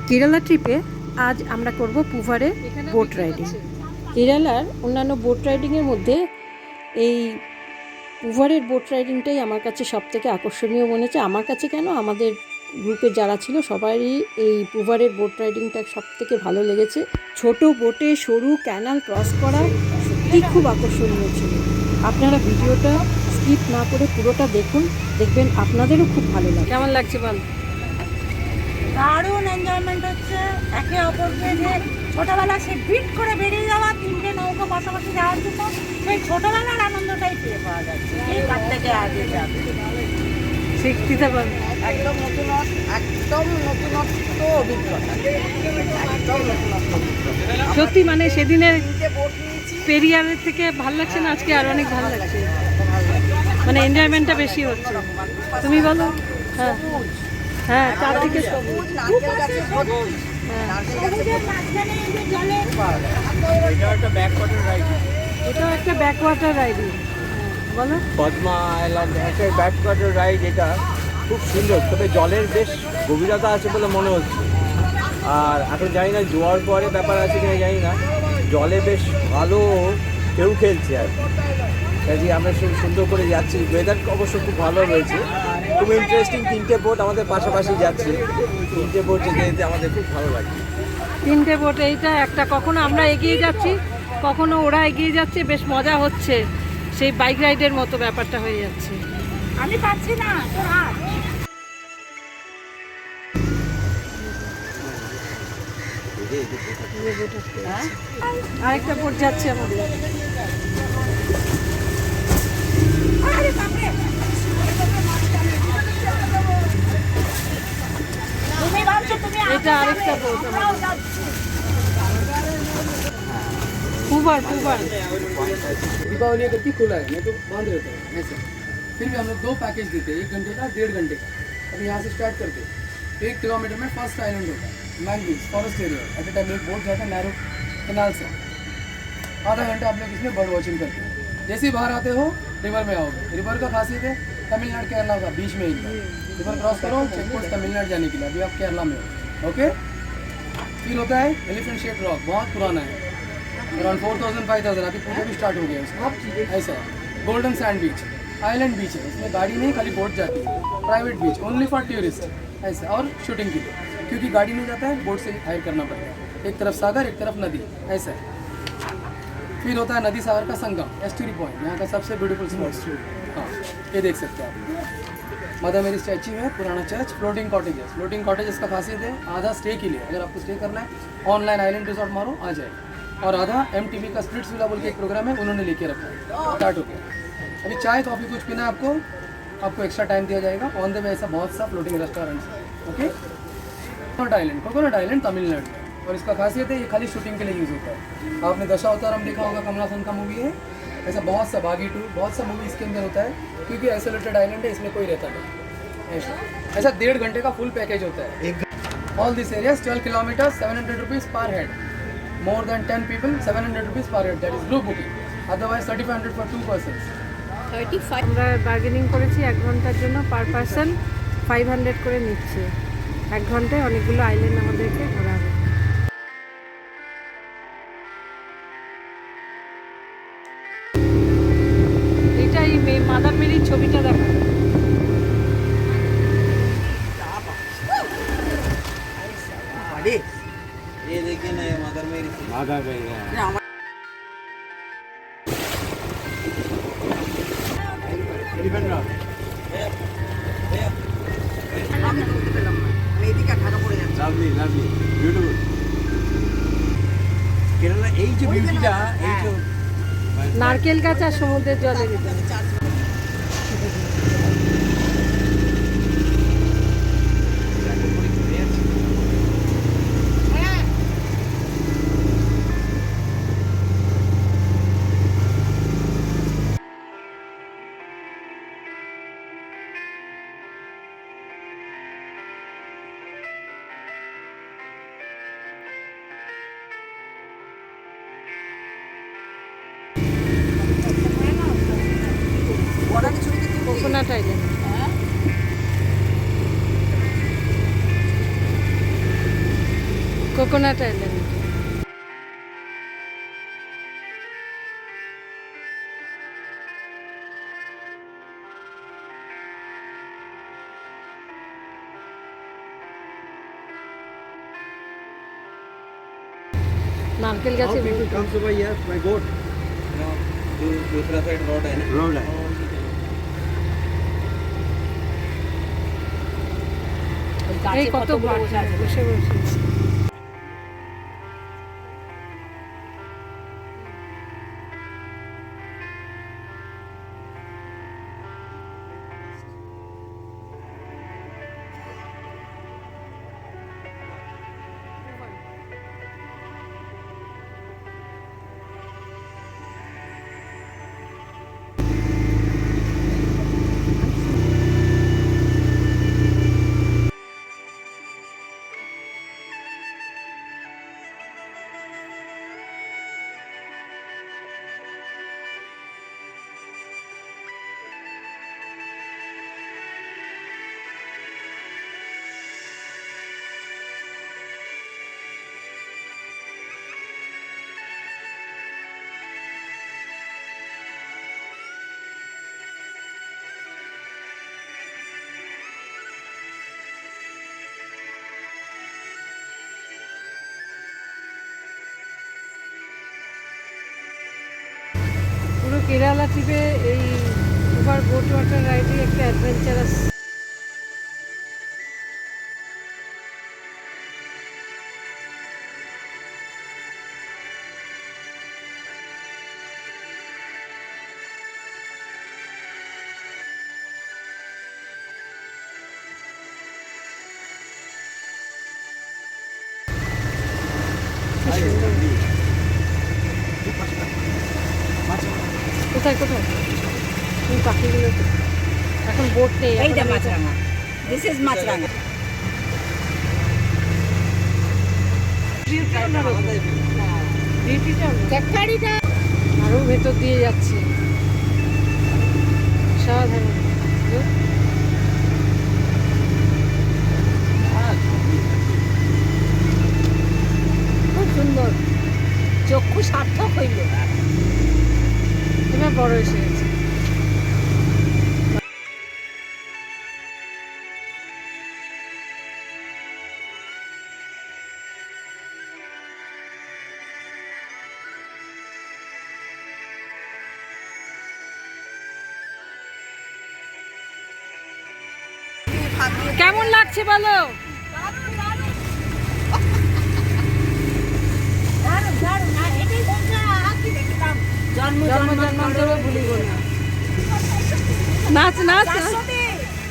কেরালা ট্রিপে আজ আমরা করব পুভারে বোট রাইডিং। কেরালার অন্যান্য বোট রাইডিংয়ের মধ্যে এই পুভারের বোট রাইডিংটাই আমার কাছে সবথেকে আকর্ষণীয় মনে হচ্ছে। আমার কাছে কেন, আমাদের গ্রুপে যারা ছিল সবারই এই পুভারের বোট রাইডিংটা সবথেকে ভালো লেগেছে। ছোট বোটে সরু ক্যানাল ক্রস করা সত্যিই খুব আকর্ষণীয় ছিল। আপনারা ভিডিওটা স্কিপ না করে পুরোটা দেখুন, দেখবেন আপনাদেরও খুব ভালো লাগবে। কেমন লাগছে বল? দারুণ এনজয়মেন্ট হচ্ছে। একে অপরকে যে ছোটবেলা সে বিট করে বেরিয়ে যাওয়া, তিনটে নৌকো পাশাপাশি যাওয়ার জন্য সেই ছোটবেলার আনন্দটাই পেয়ে পাওয়া যাচ্ছে। এই কাছ থেকে আগে যাবে শিখতে পারবে একদম নতুনত্ব অভিজ্ঞতা, একদম নতুনত্ব অভিজ্ঞতা। সত্যি মানে সেদিনের তিনটে বোট নিয়েছি, পেরিয়ারের থেকে ভালো লাগছে না, আজকে আর অনেক ভালো লাগছে, মানে এনজয়মেন্টটা বেশি হচ্ছে। তুমি বলো? হ্যাঁ হ্যাঁ, চারদিকে সবুজ, নারকেল গাছে সবুজ, হ্যাঁ, সবুজের মাঝখানে এই যে জলে এটা একটা ব্যাকওয়াটার রাইড, এটাও একটা ব্যাকওয়াটার রাইডিং। বলো। পদ্মা আইল্যান্ড একটা ব্যাকওয়াটার রাইড। এটা খুব সুন্দর, তবে জলের বেশ গভীরতা আছে বলে মনে হচ্ছে। আর এখন জানি না জোয়ার পরে ব্যাপার আছে কিনা জানি না, জলে বেশ ভালো কেউ খেলছে। আর কাজে আমরা সুন্দর করে যাচ্ছি, ওয়েদার অবশ্য খুব ভালো রয়েছে, খুব ইন্টারেস্টিং। তিনটে বোট আমাদের পাশাপাশি যাচ্ছে, তিনটে বোট যেতে যেতে আমাদের খুব ভালো লাগছে। তিনটে বোট, এইটা একটা, কখনো আমরা এগিয়ে যাচ্ছি, কখনো ওরা এগিয়ে যাচ্ছে, বেশ মজা হচ্ছে। সেই বাইক রাইডের মতো ব্যাপারটা হয়ে যাচ্ছে। আমি পাচ্ছি না তোর হাত। আরেকটা বোট যাচ্ছে আমাদের। আরে বাপরে, তুমি ভাবছো তুমি এটা আরেকটা বোট আমাদের। পুভার दीपावली अगर की खुला है नहीं तो बंद रहता है ऐसा। फिर भी हम लोग 2 पैकेज देते हैं, 1 घंटे का 1.5 घंटे का। अभी यहाँ से स्टार्ट करते हैं, 1 किलोमीटर में फर्स्ट आइलैंड होता है mangrove forest area. At a time एक बोट जाता है नैरो कैनाल से, आधा घंटा आप लोग इसमें बर्ड वॉचिंग करते हैं। जैसे ही बाहर आते हो रिवर में आओगे। रिवर का खासियत है तमिलनाडु केरला का बीच में एक रिवर क्रॉस करो, चेक पोस्ट तमिलनाडु जाने के लिए। अभी आप केरला में हो, ओके। फील होता है एलिफेंट शेप रॉक, बहुत पुराना है, अराउंड 4000-5000। अभी पूजा भी स्टार्ट हो गया उसका, ऐसा है। गोल्डन सैंड बीच आइलैंड बीच है, इसमें गाड़ी नहीं खाली बोट जाती है। Private beach only for tourist, ऐसा। और शूटिंग के लिए, क्योंकि गाड़ी नहीं जाता है, बोट से हायर करना पड़ता है। एक तरफ सागर, एक तरफ नदी, ऐसा है। फिर होता है नदी सागर का संगम, एस्टूरी पॉइंट, यहाँ का सबसे ब्यूटीफुल स्पॉट। हाँ, ये देख सकते हैं आप, मदर मेरी स्टैच्यू है, पुराना church, floating cottages. Floating cottages का खासियत है आधा स्टे के लिए, अगर आपको स्टे करना है ऑनलाइन आइलैंड रिजॉर्ट मारो आ जाए। और आधा MTV का स्प्लिट्स विला बोल के एक प्रोग्राम है, उन्होंने लेके रखा है, स्टार्ट हो गया। अभी चाय कॉफ़ी कुछ पीना है आपको एक्स्ट्रा टाइम दिया जाएगा। ऑन द वे ऐसा बहुत सा फ्लोटिंग रेस्टोरेंट्स है, ओके। कोकोनट आइलैंड तमिलनाडु में, और इसका खासियत है ये खाली शूटिंग के लिए यूज़ होता है। आपने दशावतारम देखा होगा, कमलासन का मूवी है, ऐसा बहुत सा बागी 2 बहुत सा मूवी इसके अंदर होता है, क्योंकि आइसोलेटेड आइलैंड है, इसमें कोई रहता नहीं ऐसा। 1.5 घंटे का फुल पैकेज होता है। All this areas 12 kilometre, 700 rupees पर head. More than 10 people, 700 rupees per head. That is group booking. Otherwise 3500 for 2 persons. আমরা বার্গেনিং করেছি 1 ঘন্টার জন্য, পার পারসন 500 করে নিচ্ছে। 1 ঘন্টায় অনেকগুলো আইল্যান্ড আমাদেরকে ঘোরাবে। এটাই মাদার মেরির ছবিটা দেখা। ये देखिए ना, ये मदर मेरी मादा गई है। Elephant rock lovely beautiful. Kerala এই যে বিউটিটা, এই যে নারকেল গাছ আর সমুদ্রের জলের ভিতরে। Coconut island. Coconut island. नारकेल गाছে comes over here by boat. दूसरा साइड रोड है ना, रोड है। এই কত বসে বসে পুরো কেরালা ট্রিপে এই ওভার বোট ওয়াটার রাইডই একটা অ্যাডভেঞ্চারাস। কোথায় কোথায় এই পাখিগুলো এখন বোট নেই, এইটা এখন মাছরাঙা, দিস ইজ মাছরাঙা। ক্যাকারিটা আরও ভেতর দিয়ে যাচ্ছে, সাধারণ খুব সুন্দর, চক্ষু সার্থক হইল। এবার বড় এসে গেছে। কেমন লাগছে বলো? জন্ম জন্মান্তরে ভুলিব না। নাচ নাচ নাচ।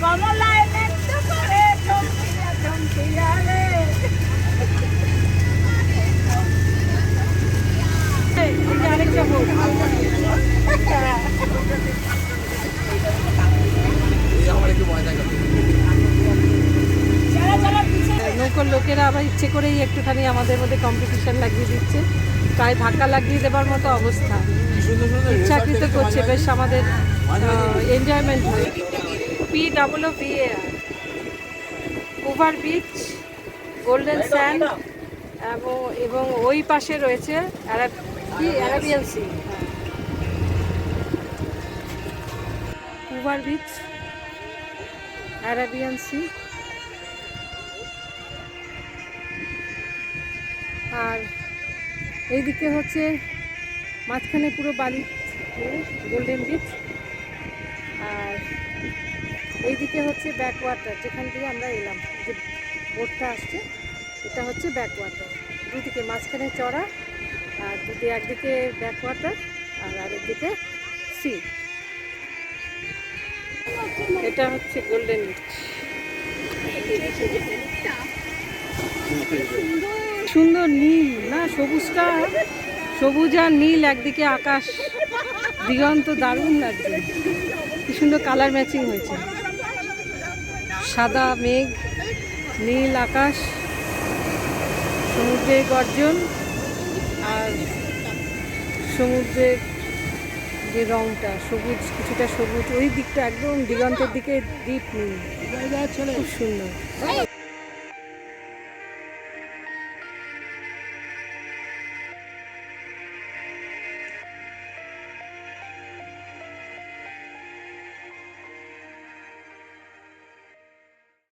কমলায় নৃত্য করে চমকিয়া চমকিয়া রে। এই যে আরেকটা বোট। নৌকোর লোকেরা আবার ইচ্ছে করেই একটুখানি আমাদের মধ্যে কম্পিটিশন লাগিয়ে দিচ্ছে, প্রায় ধাক্কা লাগিয়ে দেবার মতো অবস্থা। ইচ্ছাকৃত করছে, বেশ আমাদের এনজয়মেন্ট হয়। PWVAR over beach, golden sand এবং ওই পাশে রয়েছে Arabian sea. Over beach, Arabian sea. আর এইদিকে হচ্ছে মাঝখানে পুরো বালি, গোল্ডেন বিচ। আর এইদিকে হচ্ছে ব্যাক ওয়াটার, যেখান দিয়ে আমরা এলাম, যে বোটটা আসছে এটা হচ্ছে ব্যাক ওয়াটার। দুদিকে মাঝখানে চড়া, আর একদিকে ব্যাক ওয়াটার আর আরেকদিকে সি। এটা হচ্ছে গোল্ডেন বিচ। সুন্দর নীল না, সবুজটা সবুজ আর নীল, একদিকে আকাশ দিগন্ত, দারুণ লাগছে। কি সুন্দর কালার ম্যাচিং হয়েছে, সাদা মেঘ, নীল আকাশ, সমুদ্রের গর্জন আর সমুদ্রের যে রংটা সবুজ, কিছুটা সবুজ, ওই দিকটা একদম দিগন্তের দিকে ডিপ নীল, খুব সুন্দর।